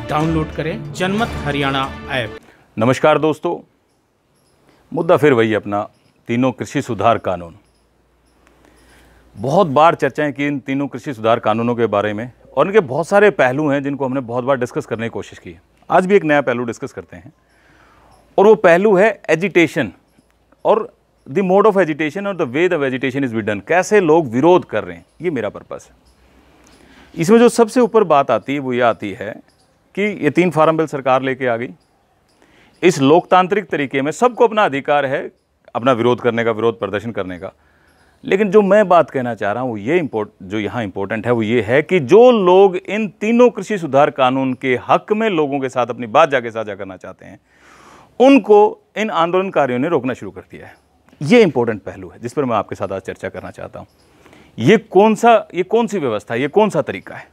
Download करें जनमत Haryana app. नमस्कार दोस्तों, मुद्दा फिर वही अपना तीनों कृषि सुधार कानून। बहुत बार चर्चाएं की इन तीनों कृषि सुधार कानूनों के बारे में और इनके बहुत सारे पहलू हैं जिनको हमने बहुत बार डिस्कस करने की कोशिश की है। आज भी एक नया पहलू डिस्कस करते हैं और वो पहलू है एजिटेशन और द मोड ऑफ एजिटेशन और the way the vegetation is be done. कैसे लोग विरोध कर रहे हैं, ये मेरा पर्पस है। इसमें जो सबसे ऊपर बात आती है वो ये आती है कि ये 3 फार्म बिल सरकार लेके आ गई। इस लोकतांत्रिक तरीके में सबको अपना अधिकार है अपना विरोध करने का, विरोध प्रदर्शन करने का। लेकिन जो मैं बात कहना चाह रहा हूँ वो ये जो यहाँ इंपॉर्टेंट है वो ये है कि जो लोग इन तीनों कृषि सुधार कानून के हक में लोगों के साथ अपनी बात जाके साझा करना चाहते हैं, उनको इन आंदोलनकारियों ने रोकना शुरू कर दिया है। ये इंपॉर्टेंट पहलू है जिस पर मैं आपके साथ आज चर्चा करना चाहता हूँ। ये कौन सी व्यवस्था, ये कौन सा तरीका है?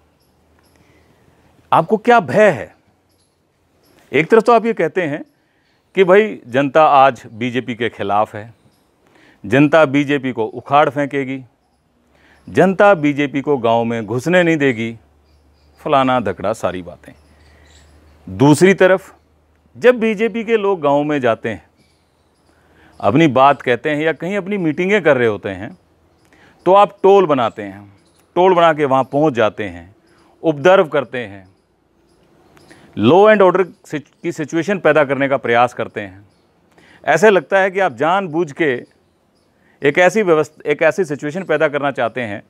आपको क्या भय है? एक तरफ तो आप ये कहते हैं कि भाई जनता आज बीजेपी के खिलाफ है, जनता बीजेपी को उखाड़ फेंकेगी, जनता बीजेपी को गांव में घुसने नहीं देगी, फलाना धकड़ा सारी बातें। दूसरी तरफ जब बीजेपी के लोग गांव में जाते हैं, अपनी बात कहते हैं या कहीं अपनी मीटिंगें कर रहे होते हैं, तो आप टोल बनाते हैं, टोल बना के वहाँ पहुँच जाते हैं, उपद्रव करते हैं, लॉ एंड ऑर्डर की सिचुएशन पैदा करने का प्रयास करते हैं। ऐसे लगता है कि आप जानबूझ के एक ऐसी सिचुएशन पैदा करना चाहते हैं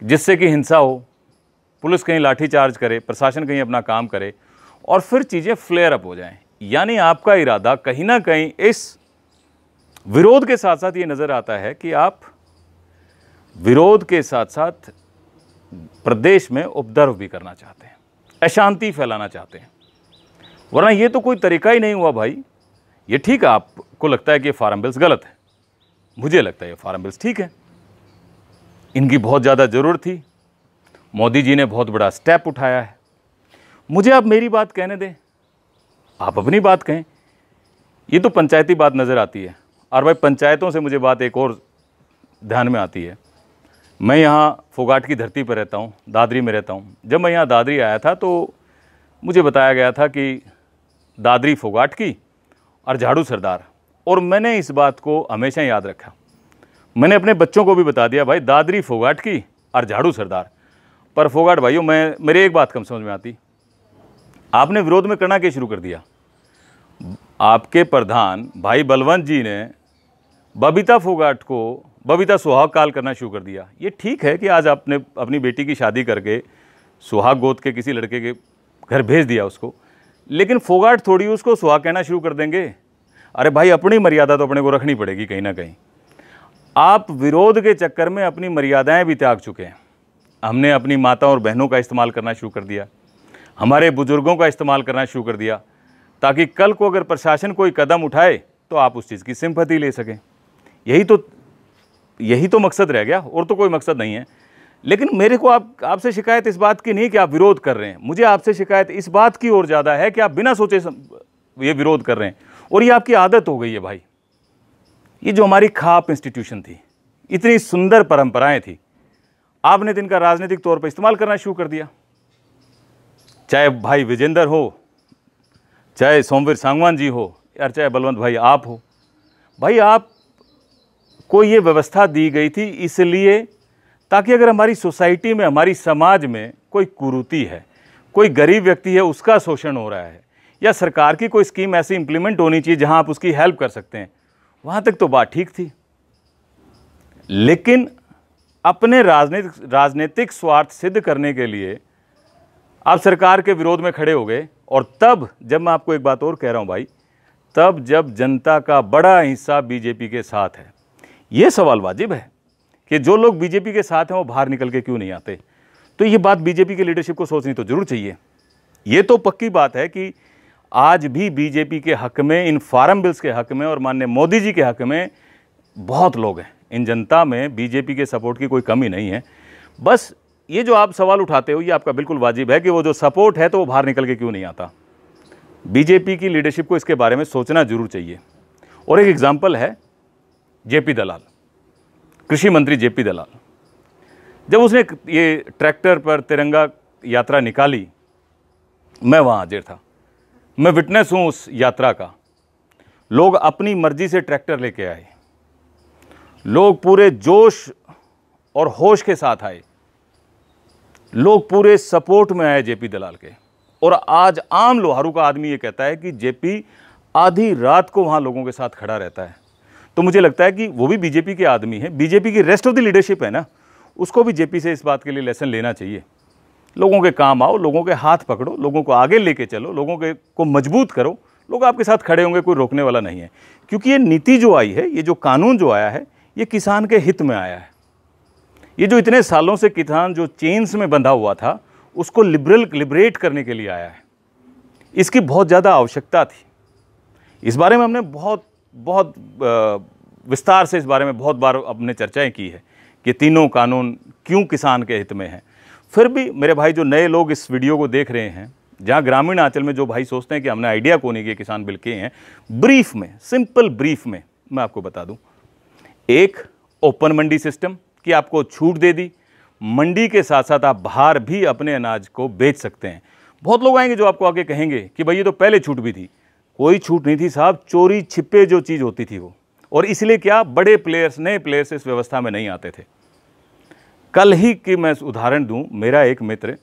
जिससे कि हिंसा हो, पुलिस कहीं लाठीचार्ज करे, प्रशासन कहीं अपना काम करे और फिर चीज़ें फ्लेयर अप हो जाएं। यानी आपका इरादा कहीं ना कहीं इस विरोध के साथ साथ ये नज़र आता है कि आप विरोध के साथ साथ प्रदेश में उपद्रव भी करना चाहते हैं, अशांति फैलाना चाहते हैं। वरना ये तो कोई तरीका ही नहीं हुआ भाई। ये ठीक है, आपको लगता है कि ये फार्म बिल्स गलत है, मुझे लगता है ये फार्म बिल्स ठीक है। इनकी बहुत ज़्यादा ज़रूरत थी, मोदी जी ने बहुत बड़ा स्टेप उठाया है। मुझे आप मेरी बात कहने दें, आप अपनी बात कहें। ये तो पंचायती बात नज़र आती है और भाई पंचायतों से मुझे बात एक और ध्यान में आती है। मैं यहाँ फोगाट की धरती पर रहता हूँ, दादरी में रहता हूँ। जब मैं यहाँ दादरी आया था तो मुझे बताया गया था कि दादरी फोगाट की और झाड़ू सरदार, और मैंने इस बात को हमेशा याद रखा। मैंने अपने बच्चों को भी बता दिया, भाई दादरी फोगाट की और झाड़ू सरदार। पर फोगाट भाइयों, मेरी एक बात कम समझ में आती, आपने विरोध में करना क्या शुरू कर दिया? आपके प्रधान भाई बलवंत जी ने बबीता फोगाट को बबीता सुहाग काल करना शुरू कर दिया। ये ठीक है कि आज आपने अपनी बेटी की शादी करके सुहाग गोद के किसी लड़के के घर भेज दिया उसको, लेकिन फोगाट थोड़ी उसको सुहाग कहना शुरू कर देंगे। अरे भाई, अपनी मर्यादा तो अपने को रखनी पड़ेगी कहीं ना कहीं। आप विरोध के चक्कर में अपनी मर्यादाएं भी त्याग चुके हैं। हमने अपनी माता और बहनों का इस्तेमाल करना शुरू कर दिया, हमारे बुजुर्गों का इस्तेमाल करना शुरू कर दिया, ताकि कल को अगर प्रशासन कोई कदम उठाए तो आप उस चीज़ की सिंपैथी ले सकें। यही तो मकसद रह गया, और तो कोई मकसद नहीं है। लेकिन मेरे को आपसे शिकायत इस बात की नहीं कि आप विरोध कर रहे हैं, मुझे आपसे शिकायत इस बात की और ज़्यादा है कि आप बिना सोचे ये विरोध कर रहे हैं, और ये आपकी आदत हो गई है भाई। ये जो हमारी खाप इंस्टीट्यूशन थी, इतनी सुंदर परंपराएं थी, आपने तो इनका राजनीतिक तौर पर इस्तेमाल करना शुरू कर दिया। चाहे भाई विजेंद्र हो, चाहे सोमवीर सांगवान जी हो, या चाहे बलवंत भाई आप हो। भाई आप को ये व्यवस्था दी गई थी इसलिए ताकि अगर हमारी सोसाइटी में, हमारी समाज में कोई कुरीति है, कोई गरीब व्यक्ति है, उसका शोषण हो रहा है, या सरकार की कोई स्कीम ऐसी इंप्लीमेंट होनी चाहिए जहां आप उसकी हेल्प कर सकते हैं, वहां तक तो बात ठीक थी। लेकिन अपने राजनीतिक स्वार्थ सिद्ध करने के लिए आप सरकार के विरोध में खड़े हो गए। और तब जब मैं आपको एक बात और कह रहा हूं भाई, तब जब जनता का बड़ा हिस्सा बीजेपी के साथ है, ये सवाल वाजिब है कि जो लोग बीजेपी के साथ हैं वो बाहर निकल के क्यों नहीं आते। तो ये बात बीजेपी की लीडरशिप को सोचनी तो जरूर चाहिए। ये तो पक्की बात है कि आज भी बीजेपी के हक में, इन फार्म बिल्स के हक में और माननीय मोदी जी के हक में बहुत लोग हैं। इन जनता में बीजेपी के सपोर्ट की कोई कमी नहीं है। बस ये जो आप सवाल उठाते हो ये आपका बिल्कुल वाजिब है कि वो जो सपोर्ट है तो वो बाहर निकल के क्यों नहीं आता। बीजेपी की लीडरशिप को इसके बारे में सोचना जरूर चाहिए। और एक एग्जाम्पल है जेपी दलाल, कृषि मंत्री जेपी दलाल। जब उसने ये ट्रैक्टर पर तिरंगा यात्रा निकाली मैं वहाँ हाजिर था, मैं विटनेस हूँ उस यात्रा का। लोग अपनी मर्जी से ट्रैक्टर लेके आए, लोग पूरे जोश और होश के साथ आए, लोग पूरे सपोर्ट में आए जेपी दलाल के। और आज आम लोहारू का आदमी ये कहता है कि जेपी आधी रात को वहाँ लोगों के साथ खड़ा रहता है। तो मुझे लगता है कि वो भी बीजेपी के आदमी है, बीजेपी की रेस्ट ऑफ द लीडरशिप है ना, उसको भी जेपी से इस बात के लिए लेसन लेना चाहिए। लोगों के काम आओ, लोगों के हाथ पकड़ो, लोगों को आगे लेके चलो, लोगों को मजबूत करो, लोग आपके साथ खड़े होंगे, कोई रोकने वाला नहीं है। क्योंकि ये नीति जो आई है, ये जो कानून जो आया है, ये किसान के हित में आया है। ये जो इतने सालों से किसान जो चेन्स में बंधा हुआ था, उसको लिबरेट करने के लिए आया है। इसकी बहुत ज़्यादा आवश्यकता थी। इस बारे में हमने बहुत विस्तार से इस बारे में बहुत बार अपने चर्चाएं की है कि तीनों कानून क्यों किसान के हित में हैं। फिर भी मेरे भाई जो नए लोग इस वीडियो को देख रहे हैं, जहाँ ग्रामीण आंचल में जो भाई सोचते हैं कि हमने आइडिया को नहीं किया किसान बिल के हैं, ब्रीफ में, सिंपल ब्रीफ में मैं आपको बता दूं। एक, ओपन मंडी सिस्टम कि आपको छूट दे दी, मंडी के साथ साथ आप बाहर भी अपने अनाज को बेच सकते हैं। बहुत लोग आएंगे जो आपको आगे कहेंगे कि भाई ये तो पहले छूट भी थी। कोई छूट नहीं थी साहब, चोरी छिपे जो चीज़ होती थी वो। और इसलिए क्या, बड़े प्लेयर्स, नए प्लेयर्स इस व्यवस्था में नहीं आते थे। कल ही की मैं उदाहरण दूं, मेरा एक मित्र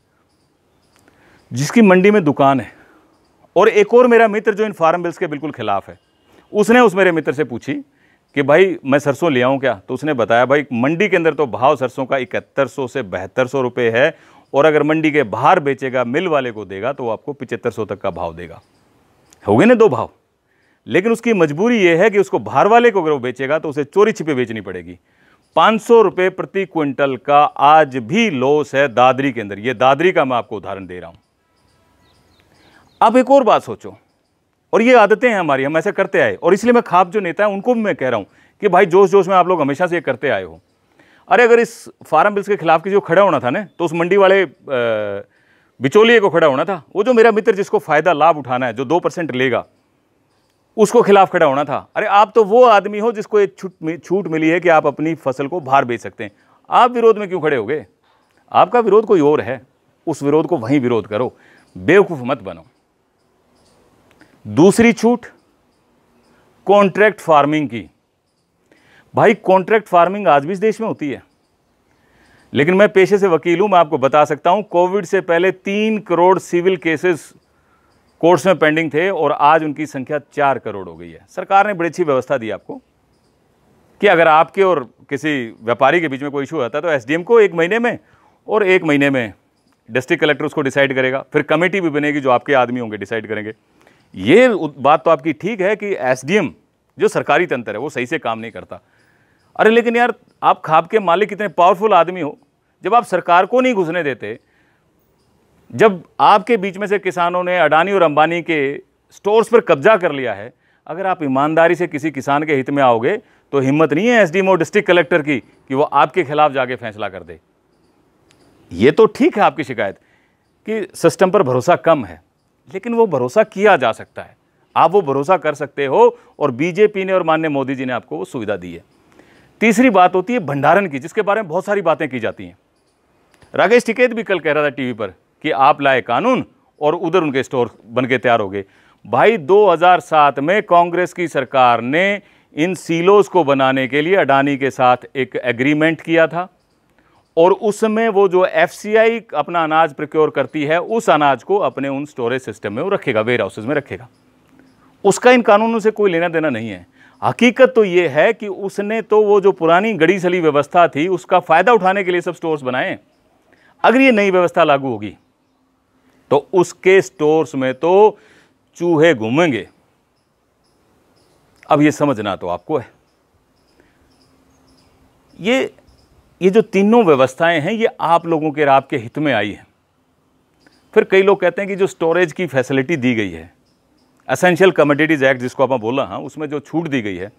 जिसकी मंडी में दुकान है, और एक और मेरा मित्र जो इन फार्म बिल्स के बिल्कुल खिलाफ है, उसने उस मेरे मित्र से पूछी कि भाई मैं सरसों ले आऊँ क्या? तो उसने बताया भाई मंडी के अंदर तो भाव सरसों का 7100 से 7200 रुपये है, और अगर मंडी के बाहर बेचेगा, मिल वाले को देगा, तो वो आपको 7500 तक का भाव देगा। हो गए ना दो भाव। लेकिन उसकी मजबूरी ये है कि उसको बाहर वाले को अगर वो बेचेगा तो उसे चोरी छिपे बेचनी पड़ेगी। 500 रुपये प्रति क्विंटल का आज भी लॉस है दादरी के अंदर। ये दादरी का मैं आपको उदाहरण दे रहा हूं। अब एक और बात सोचो, और ये आदतें हैं हमारी, हम ऐसे करते आए, और इसलिए मैं खाप जो नेता है उनको भी मैं कह रहा हूं कि भाई जोश जोश में आप लोग हमेशा से ये करते आए हो। अरे अगर इस फार्म बिल्स के खिलाफ किसी को खड़ा होना था ना, तो उस मंडी वाले बिचौलिए को खड़ा होना था। वो जो मेरा मित्र जिसको फायदा लाभ उठाना है, जो 2% लेगा, उसको खिलाफ खड़ा होना था। अरे आप तो वो आदमी हो जिसको एक छूट मिली है कि आप अपनी फसल को बाहर बेच सकते हैं। आप विरोध में क्यों खड़े हो गए? आपका विरोध कोई और है, उस विरोध को वहीं विरोध करो, बेवकूफ मत बनो। दूसरी छूट, कॉन्ट्रैक्ट फार्मिंग की। भाई कॉन्ट्रैक्ट फार्मिंग आज भी इस देश में होती है, लेकिन मैं पेशे से वकील हूं, मैं आपको बता सकता हूं, कोविड से पहले 3 करोड़ सिविल केसेस कोर्ट्स में पेंडिंग थे, और आज उनकी संख्या 4 करोड़ हो गई है। सरकार ने बड़ी अच्छी व्यवस्था दी आपको कि अगर आपके और किसी व्यापारी के बीच में कोई इशू आता है तो एसडीएम को 1 महीने में, और 1 महीने में डिस्ट्रिक्ट कलेक्टर उसको डिसाइड करेगा। फिर कमेटी भी बनेगी जो आपके आदमी होंगे डिसाइड करेंगे। ये बात तो आपकी ठीक है कि एसडीएम जो सरकारी तंत्र है वो सही से काम नहीं करता। अरे लेकिन यार, आप खाप के मालिक इतने पावरफुल आदमी हो, जब आप सरकार को नहीं घुसने देते, जब आपके बीच में से किसानों ने अडानी और अंबानी के स्टोर्स पर कब्जा कर लिया है, अगर आप ईमानदारी से किसी किसान के हित में आओगे तो हिम्मत नहीं है एसडीएम और डिस्ट्रिक्ट कलेक्टर की कि वो आपके खिलाफ जाके फैसला कर दे। ये तो ठीक है आपकी शिकायत कि सिस्टम पर भरोसा कम है, लेकिन वो भरोसा किया जा सकता है, आप वो भरोसा कर सकते हो, और बीजेपी ने और माननीय मोदी जी ने आपको वो सुविधा दी है। तीसरी बात होती है भंडारण की, जिसके बारे में बहुत सारी बातें की जाती हैं। राकेश टिकैत भी कल कह रहा था टीवी पर कि आप लाए कानून और उधर उनके स्टोर बन के तैयार हो गए। भाई 2007 में कांग्रेस की सरकार ने इन सीलोज को बनाने के लिए अडानी के साथ एक एग्रीमेंट किया था, और उसमें वो जो एफसीआई अपना अनाज प्रोक्योर करती है, उस अनाज को अपने उन स्टोरेज सिस्टम में वो रखेगा, वेयर हाउसेज में रखेगा। उसका इन कानूनों से कोई लेना देना नहीं है। हकीकत तो ये है कि उसने तो वो जो पुरानी गड़ी सली व्यवस्था थी उसका फायदा उठाने के लिए सब स्टोर्स बनाए। अगर ये नई व्यवस्था लागू होगी तो उसके स्टोर्स में तो चूहे घूमेंगे। अब ये समझना तो आपको है। ये जो तीनों व्यवस्थाएं हैं ये आप लोगों के और आपके हित में आई हैं। फिर कई लोग कहते हैं कि जो स्टोरेज की फैसिलिटी दी गई है, एसेंशियल कमोडिटीज एक्ट जिसको आप बोला, हाँ, उसमें जो छूट दी गई है,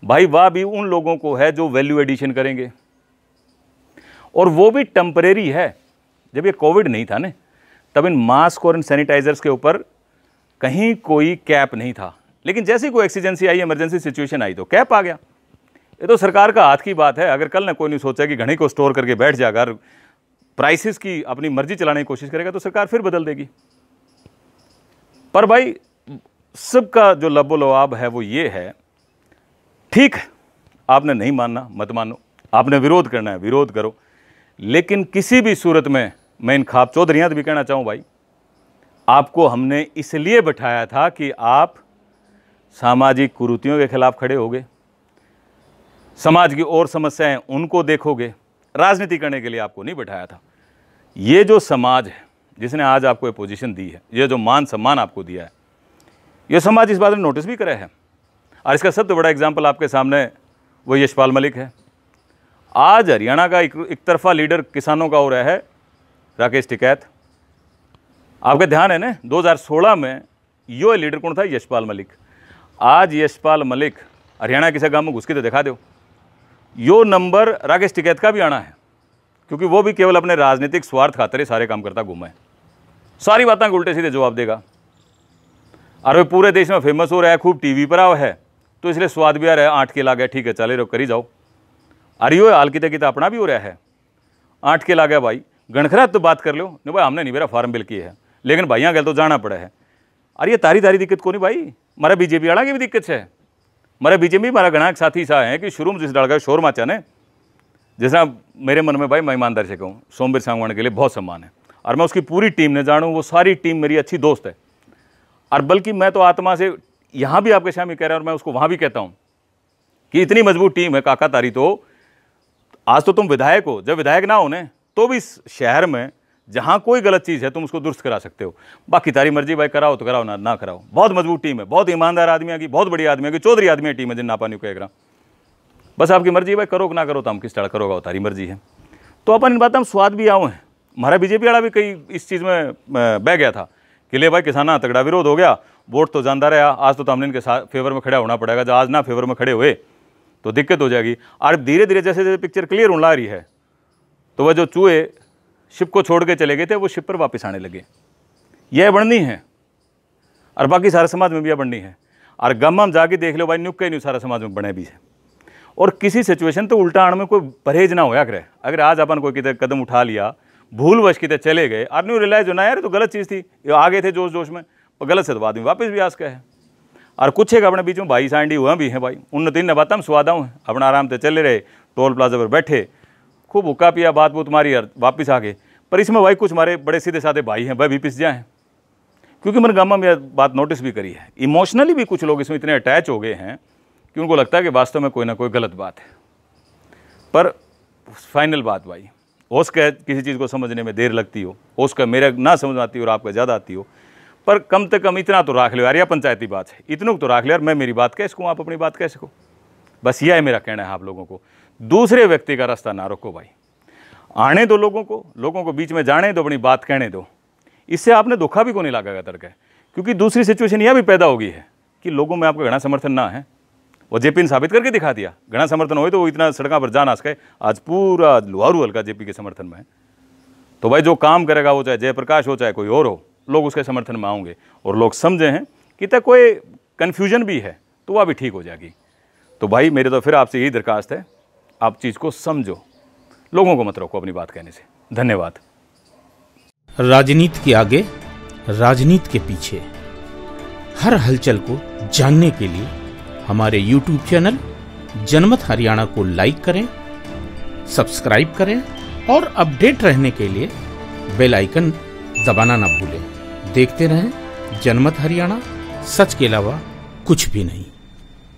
भाई वाह भी उन लोगों को है जो वैल्यू एडिशन करेंगे, और वो भी टेम्परेरी है। जब ये कोविड नहीं था ना, तब इन मास्क और इन सैनिटाइजर्स के ऊपर कहीं कोई कैप नहीं था, लेकिन जैसे ही कोई एक्सीजेंसी आई, इमरजेंसी सिचुएशन आई, तो कैप आ गया। ये तो सरकार का हाथ की बात है। अगर कल ना कोई नहीं सोचा कि घड़ी को स्टोर करके बैठ जाएगा, प्राइसेस की अपनी मर्जी चलाने की कोशिश करेगा, तो सरकार फिर बदल देगी। पर भाई सबका जो लबो लवाब है वो ये है, ठीक है आपने नहीं मानना मत मानो, आपने विरोध करना है विरोध करो, लेकिन किसी भी सूरत में मैं इन खाप चौधरियाँ भी कहना चाहूँ भाई, आपको हमने इसलिए बैठाया था कि आप सामाजिक कुरीतियों के खिलाफ खड़े होगे, समाज की और समस्याएं उनको देखोगे, राजनीति करने के लिए आपको नहीं बैठाया था। ये जो समाज है जिसने आज आपको ये पोजीशन दी है, ये जो मान सम्मान आपको दिया है, ये समाज इस बात में नोटिस भी करे है। और इसका सबसे बड़ा एग्जाम्पल आपके सामने वो यशपाल मलिक है। आज हरियाणा का एक तरफा लीडर किसानों का हो रहा है राकेश टिकैत। आपका ध्यान है ना 2016 में यो लीडर कौन था? यशपाल मलिक। आज यशपाल मलिक हरियाणा किसी गांव में घुस के तो दिखा दो, यो नंबर राकेश टिकैत का भी आना है, क्योंकि वो भी केवल अपने राजनीतिक स्वार्थ खातिर सारे काम करता घूमा है, सारी बातें के उल्टे सीधे जवाब देगा। और वो पूरे देश में फेमस हो रहा है, खूब टीवी पर आओ है, तो इसलिए स्वाद भी आ रहा है, 8 के लागे ठीक है चले रहो करी जाओ। अरे यो हाल की अपना भी हो रहा है, 8 के लागे भाई गणखरा तो बात कर लो नहीं भाई, हमने नहीं मेरा फार्म बिल किया है, लेकिन भाइयों गल तो जाना पड़ा है। अरे ये तारी दिक्कत को नहीं भाई, मारा बीजेपी वाला की भी दिक्कत है। मारा बीजेपी मारा घना साथी सा है कि शुरू में जिस डाल का शोर माचा ने, जैसा मेरे मन में भाई मैं ईमानदार से कहूँ सोमवीर सांगवान के लिए बहुत सम्मान है, और मैं उसकी पूरी टीम ने जानूँ, वो सारी टीम मेरी अच्छी दोस्त है। और बल्कि मैं तो आत्मा से यहाँ भी आपके सामने कह रहा हूँ, और मैं उसको वहाँ भी कहता हूँ कि इतनी मजबूत टीम है काका तारी। तो आज तो तुम विधायक हो, जब विधायक ना हो ने तो भी इस शहर में जहाँ कोई गलत चीज़ है तुम उसको दुरुस्त करा सकते हो। बाकी तारी मर्जी भाई, कराओ तो कराओ ना कराओ। बहुत मजबूत टीम है, बहुत ईमानदार आदमी की, बहुत बड़ी आदमी की, चौधरी आदमी की टीम है जिन नापानी कह रहा। बस आपकी मर्जी भाई, करो ना करो तो हम किस तरह करोगा, तारी मर्जी है। तो अपन इन बात हम स्वाद भी आओ हैं। हमारा बीजेपी वाला भी कई इस चीज़ में बह गया था कि ले भाई किसाना तगड़ा विरोध हो गया, वोट तो जानता रहा, आज तो हमने इनके साथ फेवर में खड़ा होना पड़ेगा, जब आज ना फेवर में खड़े हुए तो दिक्कत हो जाएगी। और धीरे धीरे जैसे जैसे पिक्चर क्लियर होने ला रही है, तो वह जो चूहे शिप को छोड़ के चले गए थे वो शिप पर वापस आने लगे। यह बढ़नी है, और बाकी सारे समाज में भी यह बढ़नी है। और गम हम जाके देख लो भाई, नुक्के नहीं सारा समाज में बने भी है। और किसी सिचुएशन तो उल्टा आने में कोई परहेज ना होया करे। अगर आज अपन कोई कितने कदम उठा लिया, भूलवश कितने चले गए, और न्यू रियलाइज होना यार तो गलत चीज़ थी, आ गए थे जोश जोश में, और गलत से तो बाद में वापस भी आज का है। और कुछ एक अपने बीच में भाई सांडी हुआ भी है भाई, उन तीन ने बात हम स्वादाऊँ अपना आराम से चले रहे, टोल प्लाजा पर बैठे, खूब हुक्का पिया, बात बूत मारी यार, वापस आ गए। पर इसमें भाई कुछ हमारे बड़े सीधे साधे भाई हैं, भाई भी पिस जाए, क्योंकि मैंने गामा में यह बात नोटिस भी करी है। इमोशनली भी कुछ लोग इसमें इतने अटैच हो गए हैं कि उनको लगता है कि वास्तव में कोई ना कोई गलत बात है। पर फाइनल बात भाई, हो उसका किसी चीज़ को समझने में देर लगती हो उसका मेरे ना समझ आती हो और आपका ज़्यादा आती हो, पर कम से कम इतना तो राख लो यार, यह पंचायती बात है, इतनों तो राख लो यार। मैं मेरी बात कह सकूँ, आप अपनी बात कह सको, बस यह है मेरा कहना है आप लोगों को। दूसरे व्यक्ति का रास्ता ना रोको भाई, आने दो लोगों को बीच में जाने दो, अपनी बात कहने दो। इससे आपने धोखा भी को नहीं लगागा तर्क है, क्योंकि दूसरी सिचुएशन यह भी पैदा होगी है कि लोगों में आपका घना समर्थन ना है। वो जेपी ने साबित करके दिखा दिया, घना समर्थन हो तो वो इतना सड़कों पर जा ना सके, आज पूरा लुहारू हल्का जेपी के समर्थन में है। तो भाई जो काम करेगा वो चाहे जयप्रकाश हो चाहे कोई और हो, लोग उसके समर्थन में आएंगे, और लोग समझे हैं कि तक कोई कन्फ्यूजन भी है तो वह भी ठीक हो जाएगी। तो भाई मेरे तो फिर आपसे यही दरखास्त है, आप चीज़ को समझो, लोगों को मत रोको अपनी बात कहने से। धन्यवाद। राजनीति के आगे, राजनीति के पीछे, हर हलचल को जानने के लिए हमारे YouTube चैनल जनमत हरियाणा को लाइक करें, सब्सक्राइब करें, और अपडेट रहने के लिए बेल आइकन दबाना ना भूलें। देखते रहें जनमत हरियाणा, सच के अलावा कुछ भी नहीं।